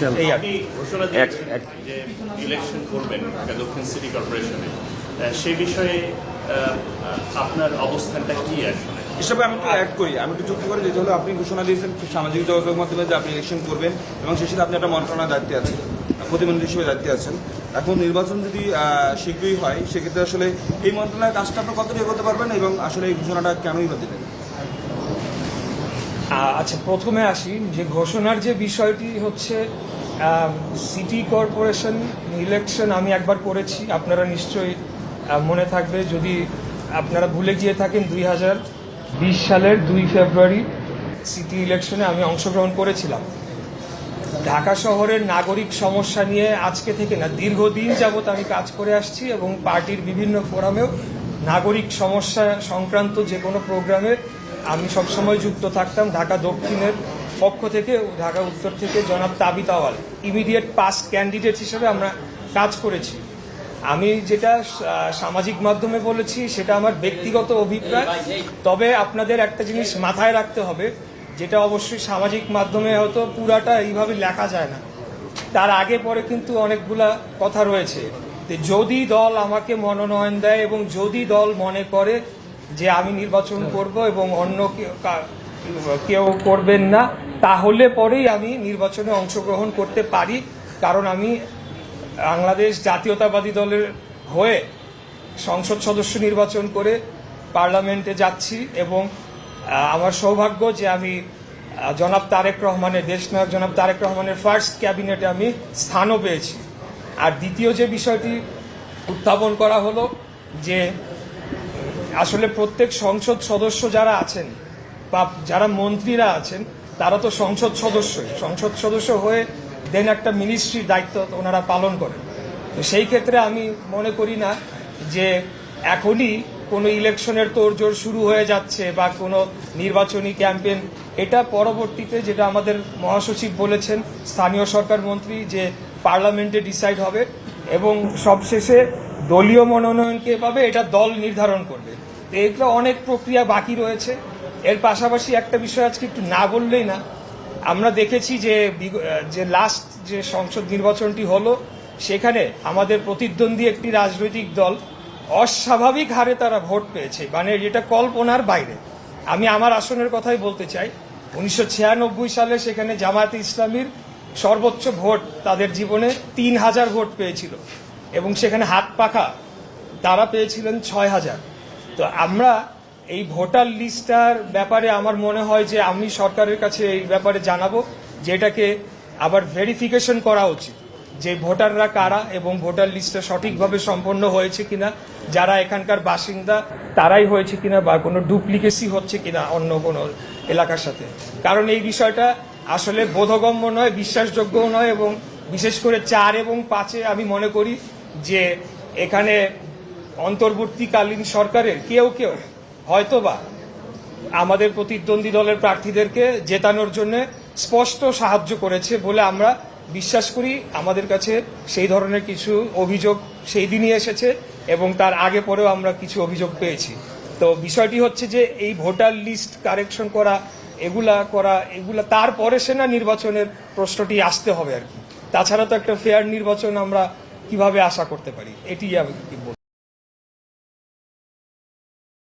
আপনি ঘোষণা দিয়েছেন যে ইলেকশন করবেন দক্ষিণ সিটি কর্পোরেশনে, সেই বিষয়ে আপনার অবস্থানটা কি আসলে? হিসাবে আমি একটু অ্যাড করি, আমি একটু যুক্ত করে যেটা হলো আপনি ঘোষণা দিয়েছেন সামাজিক যোগাযোগ মাধ্যমে যে আপনি ইলেকশন করবেন এবং সেই সাথে আপনি একটা মন্ত্রণালয়ের দায়িত্বে আছেন, প্রতিমন্ত্রী হিসেবে দায়িত্বে আছেন। এখন নির্বাচন যদি শীঘ্রই হয় সেক্ষেত্রে আসলে এই মন্ত্রণালয়ের কাজটা আপনার কতটা এগোতে পারবেন এবং আসলে এই ঘোষণাটা কেনই বা দিলেন? আচ্ছা, প্রথমে আসি যে ঘোষণার যে বিষয়টি হচ্ছে সিটি কর্পোরেশন ইলেকশন আমি একবার করেছি, আপনারা নিশ্চয়ই মনে থাকবে যদি আপনারা ভুলে গিয়ে থাকেন। 2020 সালের 2 ফেব্রুয়ারি সিটি ইলেকশনে আমি অংশগ্রহণ করেছিলাম। ঢাকা শহরের নাগরিক সমস্যা নিয়ে আজকে থেকে না, দীর্ঘদিন যাবৎ আমি কাজ করে আসছি এবং পার্টির বিভিন্ন ফোরামেও নাগরিক সমস্যা সংক্রান্ত যে কোনো প্রোগ্রামে আমি সবসময় যুক্ত থাকতাম। ঢাকা দক্ষিণের পক্ষ থেকে, ঢাকা উত্তর থেকে জনাব তাবিত আওয়াল ইমিডিয়েট পাস্ট ক্যান্ডিডেট হিসেবে আমরা কাজ করেছি। আমি যেটা সামাজিক মাধ্যমে বলেছি সেটা আমার ব্যক্তিগত অভিপ্রায়, তবে আপনাদের একটা জিনিস মাথায় রাখতে হবে, যেটা অবশ্যই সামাজিক মাধ্যমে হয়তো পুরাটা এইভাবে লেখা যায় না, তার আগে পরে কিন্তু অনেকগুলা কথা রয়েছে। যদি দল আমাকে মনোনয়ন দেয় এবং যদি দল মনে করে যে আমি নির্বাচন করব এবং অন্য কেউ করবেন না, তাহলে পরেই আমি নির্বাচনে অংশগ্রহণ করতে পারি। কারণ আমি বাংলাদেশ জাতীয়তাবাদী দলের হয়ে সংসদ সদস্য নির্বাচন করে পার্লামেন্টে যাচ্ছি এবং আমার সৌভাগ্য যে আমি জনাব তারেক রহমানের, দেশনায়ক জনাব তারেক রহমানের ফার্স্ট ক্যাবিনেটে আমি স্থানও পেয়েছি। আর দ্বিতীয় যে বিষয়টি উত্থাপন করা হলো যে আসলে প্রত্যেক সংসদ সদস্য যারা আছেন বা যারা মন্ত্রীরা আছেন তারা তো সংসদ সদস্য হয়ে দেন একটা মিনিস্ট্রির দায়িত্ব ওনারা পালন করেন। তো সেই ক্ষেত্রে আমি মনে করি না যে এখনই কোনো ইলেকশনের তোড়জোড় শুরু হয়ে যাচ্ছে বা কোনো নির্বাচনী ক্যাম্পেইন, এটা পরবর্তীতে যেটা আমাদের মহাসচিব বলেছেন, স্থানীয় সরকার মন্ত্রী, যে পার্লামেন্টে ডিসাইড হবে এবং সবশেষে দলীয় মনোনয়ন কে পাবে এটা দল নির্ধারণ করবে। এগুলো অনেক প্রক্রিয়া বাকি রয়েছে। এর পাশাপাশি একটা বিষয় আজকে একটু না বললেই না, আমরা দেখেছি যে লাস্ট যে সংসদ নির্বাচনটি হলো সেখানে আমাদের প্রতিদ্বন্দ্বী একটি রাজনৈতিক দল অস্বাভাবিক হারে তারা ভোট পেয়েছে, মানে এটা কল্পনার বাইরে। আমি আমার আসনের কথাই বলতে চাই। 1996 সালে সেখানে জামায়াতে ইসলামীর সর্বোচ্চ ভোট তাদের জীবনে 3000 ভোট পেয়েছিল এবং সেখানে হাত পাখা তারা পেয়েছিলেন 6000। তো আমরা এই ভোটার লিস্টটার ব্যাপারে আমার মনে হয় যে আমি সরকারের কাছে এই ব্যাপারে জানাবো, যে এটাকে আবার ভেরিফিকেশন করা উচিত যে ভোটাররা কারা এবং ভোটার লিস্টটা সঠিকভাবে সম্পন্ন হয়েছে কিনা, যারা এখানকার বাসিন্দা তারাই হয়েছে কিনা বা কোনো ডুপ্লিকেসি হচ্ছে কিনা অন্য কোনো এলাকার সাথে। কারণ এই বিষয়টা আসলে বোধগম্য নয়, বিশ্বাসযোগ্যও নয় এবং বিশেষ করে 4 এবং 5-এ আমি মনে করি যে এখানে অন্তর্বর্তীকালীন সরকারের কেউ হয়তোবা আমাদের প্রতিদ্বন্দ্বী দলের প্রার্থীদেরকে জেতানোর জন্য স্পষ্ট সাহায্য করেছে বলে আমরা বিশ্বাস করি। আমাদের কাছে সেই ধরনের কিছু অভিযোগ সেই দিনই এসেছে এবং তার আগে পরেও আমরা কিছু অভিযোগ পেয়েছি। তো বিষয়টি হচ্ছে যে এই ভোটার লিস্ট কারেকশন করা, এগুলা তারপরে সেনা নির্বাচনের প্রশ্নটি আসতে হবে আর কি। তাছাড়া তো একটা ফেয়ার নির্বাচন আমরা কিভাবে আশা করতে পারি, এটি আমি